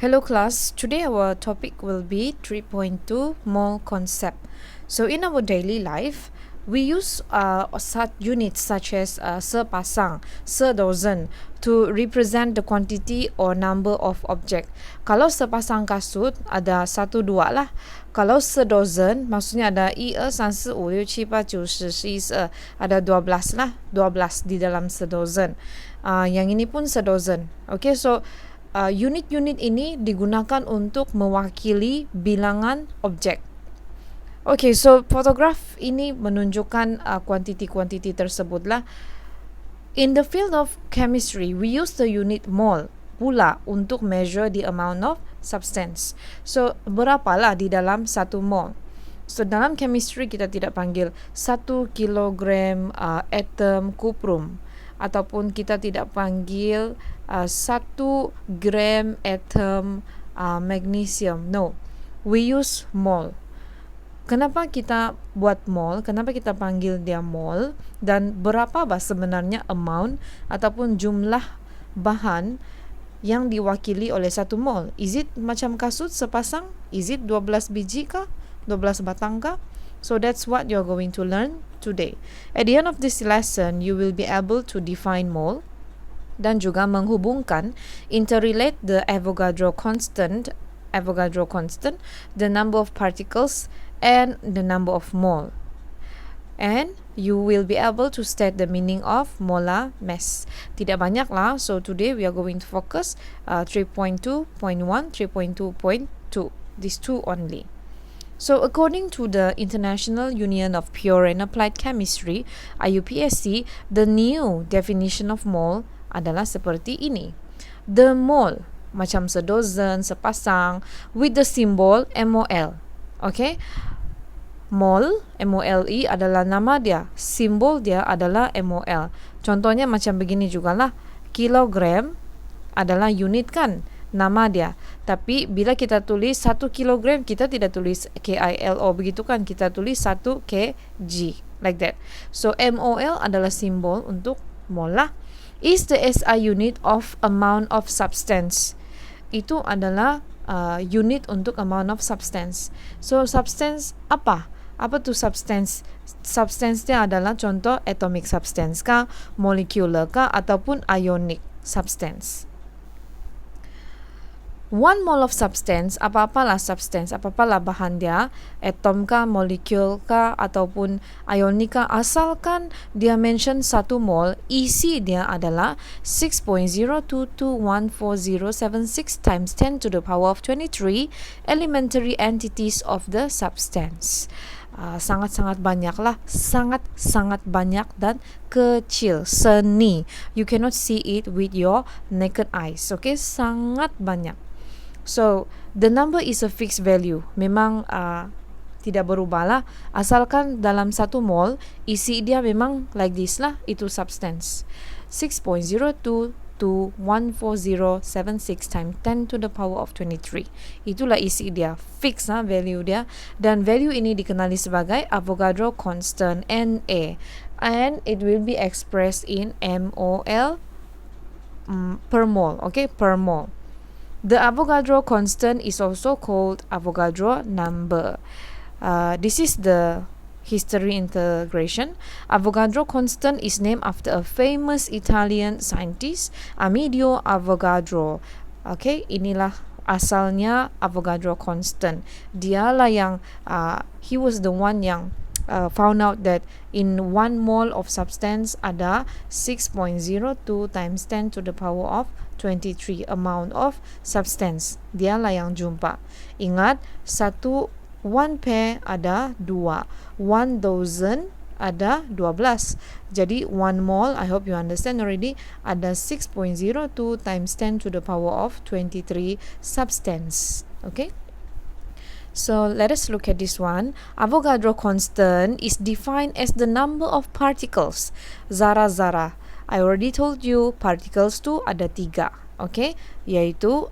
Hello class, today our topic will be 3.2 mole concept. So in our daily life, we use such units such as sepasang, sedozen to represent the quantity or number of object. Kalau sepasang kasut ada 1, 2 lah. Kalau sedozen maksudnya ada 1, 2, 3, 4, 5, 6, 7, 8, 9, 10, 11, ada 12 lah, 12 di dalam sedozen. Yang ini pun sedozen. Okay, so unit-unit ini digunakan untuk mewakili bilangan objek. Okay, so fotograf ini menunjukkan kuantiti-kuantiti tersebutlah. In the field of chemistry, we use the unit mole pula untuk measure the amount of substance. So, berapalah di dalam 1 mole? So, dalam chemistry kita tidak panggil 1 kilogram atom kuprum, ataupun kita tidak panggil 1 gram atom magnesium. No, we use mole. Kenapa kita buat mole? Kenapa kita panggil dia mole? Dan berapa sebenarnya amount ataupun jumlah bahan yang diwakili oleh 1 mole? Is it macam kasut sepasang? Is it 12 biji kah? 12 batang kah? So that's what you're going to learn today. At the end of this lesson, you will be able to define mole dan juga menghubungkan, interrelate the Avogadro constant, the number of particles and the number of mole. And you will be able to state the meaning of molar mass. Tidak banyak lah, so today we are going to focus 3.2.1, 3.2.2, these two only. So according to the International Union of Pure and Applied Chemistry, IUPAC, the new definition of mole adalah seperti ini. The mole, macam sedozen, sepasang, with the symbol MOL. Okay? Mole, MOLE adalah nama dia. Simbol dia adalah MOL. Contohnya macam begini jugalah. Kilogram adalah unit kan? Nama dia. Tapi bila kita tulis 1 kilogram, kita tidak tulis KILO begitu kan? Kita tulis 1 kg. Like that. So MOL adalah simbol untuk mole lah. Is the SI unit of amount of substance. Itu adalah unit untuk amount of substance. So substance apa? Apa tu substance? Substance dia adalah contoh atomic substance kah, molecular kah, ataupun ionic substance. 1 mole of substance, apa-apalah substance, apa-apalah bahan dia, atom kah, molecule kah, ataupun ionic kah, asalkan dia mention 1 mole, isi dia adalah 6.0221476 times 10 to the power of 23 elementary entities of the substance. Sangat-sangat banyak lah, sangat-sangat banyak dan kecil, seni. You cannot see it with your naked eyes. Okay, sangat banyak. So, the number is a fixed value. Memang tidak berubah lah. Asalkan dalam 1 mole, isi dia memang like this lah. Itu substance. 6.0221476 times 10 to the power of 23. Itulah isi dia. Fix lah value dia. Dan value ini dikenali sebagai Avogadro constant, Na. And it will be expressed in MOL per mole. Okay, per mole. The Avogadro constant is also called Avogadro number. This is the history integration. Avogadro constant is named after a famous Italian scientist, Amedeo Avogadro. Okay, inilah asalnya Avogadro constant. Dialah yang he was the one yang found out that in 1 mole of substance ada 6.02 times 10 to the power of 23 amount of substance. Dialah yang jumpa. Ingat, 1 pair ada 2. 1 dozen ada 12. Jadi 1 mole, I hope you understand already, ada 6.02 times 10 to the power of 23 substance. Okay? So let us look at this one. Avogadro constant is defined as the number of particles, zara-zara. I already told you particles tu ada 3, okay? Yaitu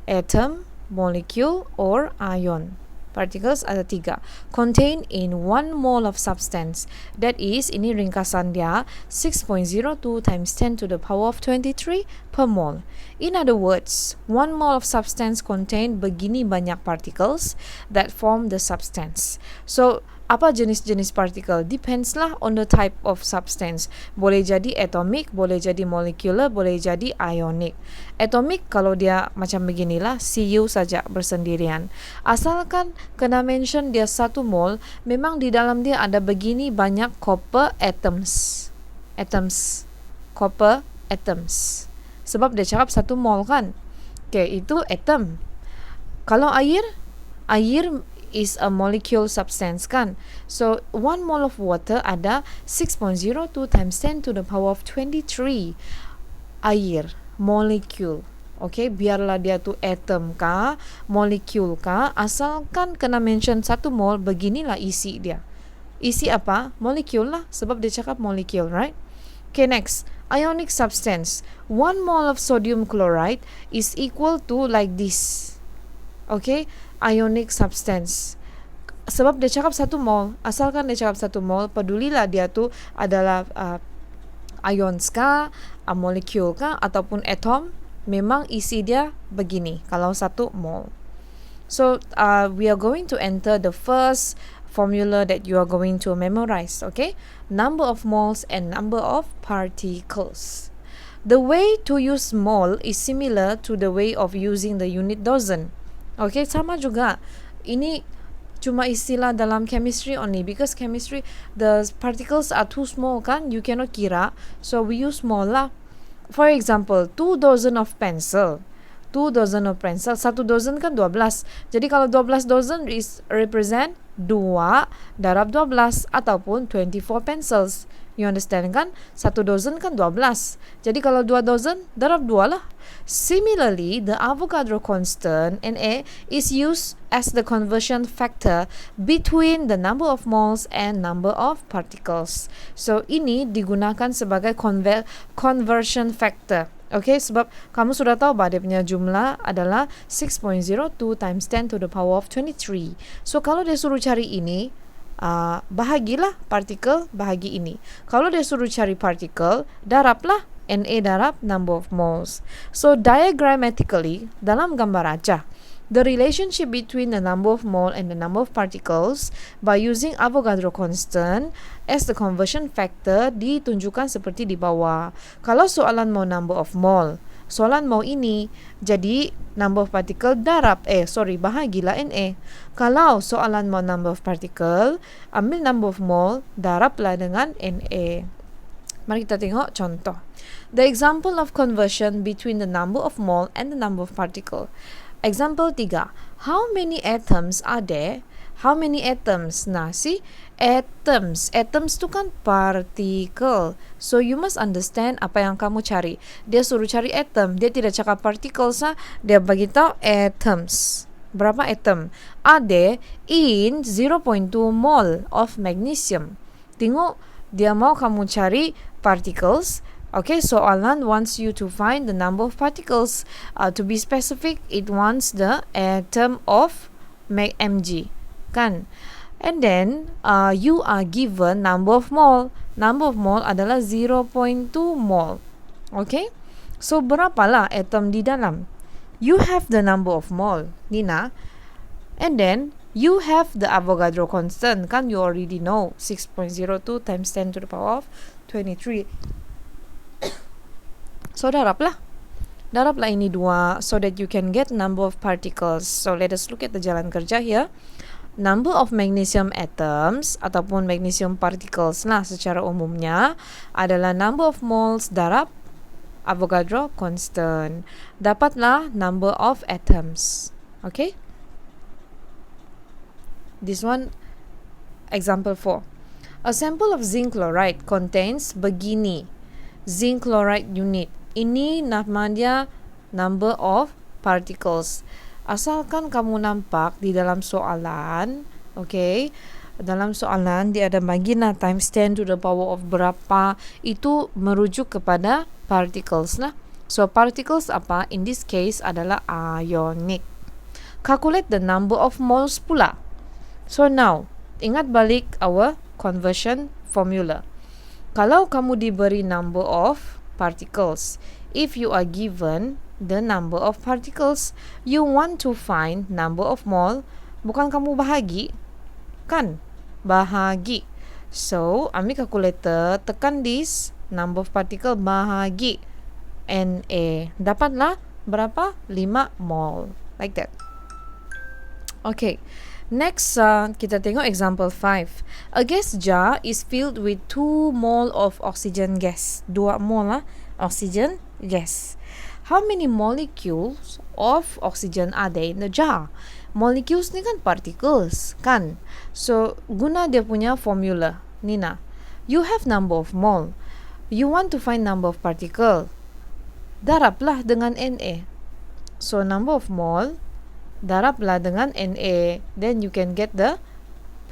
atom, molecule or ion. Particles ada 3. Contain in 1 mole of substance. That is, ini ringkasan dia, 6.02 times 10 to the power of 23 per mole. In other words, 1 mole of substance contain begini banyak particles that form the substance. So, apa jenis-jenis partikel? Depends lah on the type of substance. Boleh jadi atomic, boleh jadi molecular, boleh jadi ionic. Atomic kalau dia macam beginilah, CU saja bersendirian. Asalkan kena mention dia 1 mole, memang di dalam dia ada begini banyak copper atoms. Copper atoms. Sebab dia cakap 1 mole kan? Okay, itu atom. Kalau air is a molecule substance kan. So 1 mole of water ada 6.02 times 10 to the power of 23 air, molecule. Okay, biarlah dia tu atom kah, molecule kah, asalkan kena mention 1 mole, beginilah isi dia. Isi apa? Molecule lah, sebab dia cakap molecule, right? Okay, next, ionic substance. 1 mole of sodium chloride is equal to like this. Okay, ionic substance. Sebab dia cakap 1 mole, asalkan dia cakap 1 mole, pedulilah dia tu adalah ions kah, molecule kah, ataupun atom, memang isi dia begini kalau 1 mole. So we are going to enter the first formula that you are going to memorize. Okay, number of moles and number of particles. The way to use mole is similar to the way of using the unit dozen. Okay, sama juga. Ini cuma istilah dalam chemistry only, because chemistry the particles are too small kan, you cannot kira, so we use mole lah. For example, 2 dozen of pencil. 2 dozen of pencil, 1 dozen kan 12. Jadi kalau 12 dozen is represent 2 darab 12 ataupun 24 pencils. You understand kan? 1 dozen kan 12. Jadi kalau 2 dozen darab 2 lah. Similarly, the Avogadro constant Na is used as the conversion factor between the number of moles and number of particles. So ini digunakan sebagai conversion factor. Okay, sebab kamu sudah tahu bahwa dia punya jumlah adalah 6.02 times 10 to the power of 23. So kalau dia suruh cari ini, bahagilah partikel bahagi ini. Kalau dia suruh cari partikel, darablah Na darab number of moles. So diagrammatically, dalam gambar aja, the relationship between the number of mole and the number of particles by using Avogadro constant as the conversion factor ditunjukkan seperti di bawah. Kalau soalan mau number of mole, soalan mau ini, jadi number of particle darab bahagilah Na. Kalau soalan mau number of particle, ambil number of mole, darablah dengan Na. Mari kita tengok contoh. The example of conversion between the number of mole and the number of particle. Example 3. How many atoms are there? How many atoms? Nah, see? Atoms. Atoms tu kan partikel. So, you must understand apa yang kamu cari. Dia suruh cari atom. Dia tidak cakap particles. Dia beritahu atoms. Berapa atom? Are there in 0.2 mole of magnesium? Tengok, dia mau kamu cari particles. Okay, soalan wants you to find the number of particles. To be specific, it wants the atom of Mg, kan? And then, you are given number of mole. Number of mole adalah 0.2 mole. Okay? So, berapalah atom di dalam? You have the number of mole, Nina. And then, you have the Avogadro constant, kan? You already know. 6.02 times 10 to the power of 23. So, darablah ini 2 so that you can get number of particles. So, let us look at the jalan kerja here. Number of magnesium atoms ataupun magnesium particles lah secara umumnya adalah number of moles darab Avogadro constant. Dapatlah number of atoms. Okay? This one, example 4. A sample of zinc chloride contains begini. Zinc chloride unit. Ini nama dia number of particles. Asalkan kamu nampak di dalam soalan, okay, dalam soalan dia ada magina times 10 to the power of berapa, itu merujuk kepada particles lah. So particles apa? In this case adalah ionic. Calculate the number of moles pula. So now, ingat balik our conversion formula. Kalau kamu diberi number of particles, if you are given the number of particles, you want to find number of mole, bukan kamu bahagi, kan? Bahagi. So, ambil calculator, tekan this number of particle bahagi Na. Dapatlah berapa? 5 mole. Like that. Okay. Next, kita tengok example 5. A gas jar is filled with 2 mole of oxygen gas. 2 mole lah, oxygen gas. How many molecules of oxygen are there in the jar? Molecules ni kan particles, kan? So, guna dia punya formula. Nina, you have number of mole. You want to find number of particle. Darablah dengan Na. So, number of mole, darablah dengan Na. Then you can get the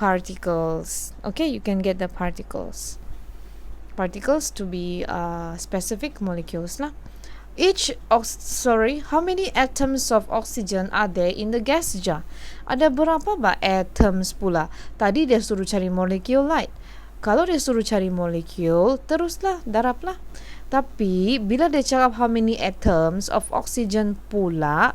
particles. Okay, you can get the particles. Particles to be specific molecules lah. How many atoms of oxygen are there in the gas jar? Ada berapa atoms pula? Tadi dia suruh cari molekul light. Kalau dia suruh cari molekul, teruslah, darablah. Tapi, bila dia cakap how many atoms of oxygen pula,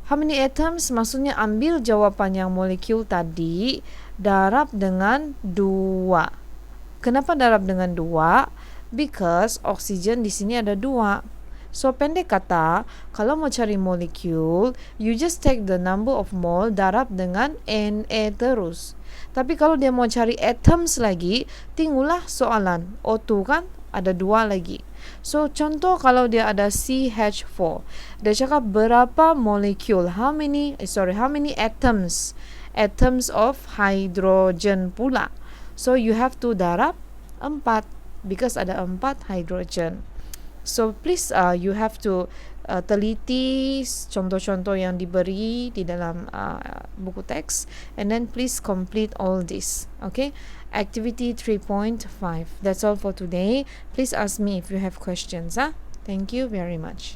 how many atoms maksudnya ambil jawapan yang molekul tadi, darab dengan 2. Kenapa darab dengan 2? Because oksigen di sini ada 2. So, pendek kata, kalau mau cari molekul, you just take the number of mole darab dengan Na terus. Tapi kalau dia mau cari atoms lagi, tinggallah soalan. O2 kan, ada 2 lagi. So, contoh kalau dia ada CH4. Dia cakap berapa molekul, how many atoms? Atoms of hydrogen pula. So, you have to darab 4 because ada 4 hydrogen. So, please you have to teliti contoh-contoh yang diberi di dalam buku teks, and then please complete all this. Okay, activity 3.5. That's all for today. Please ask me if you have questions. Thank you very much.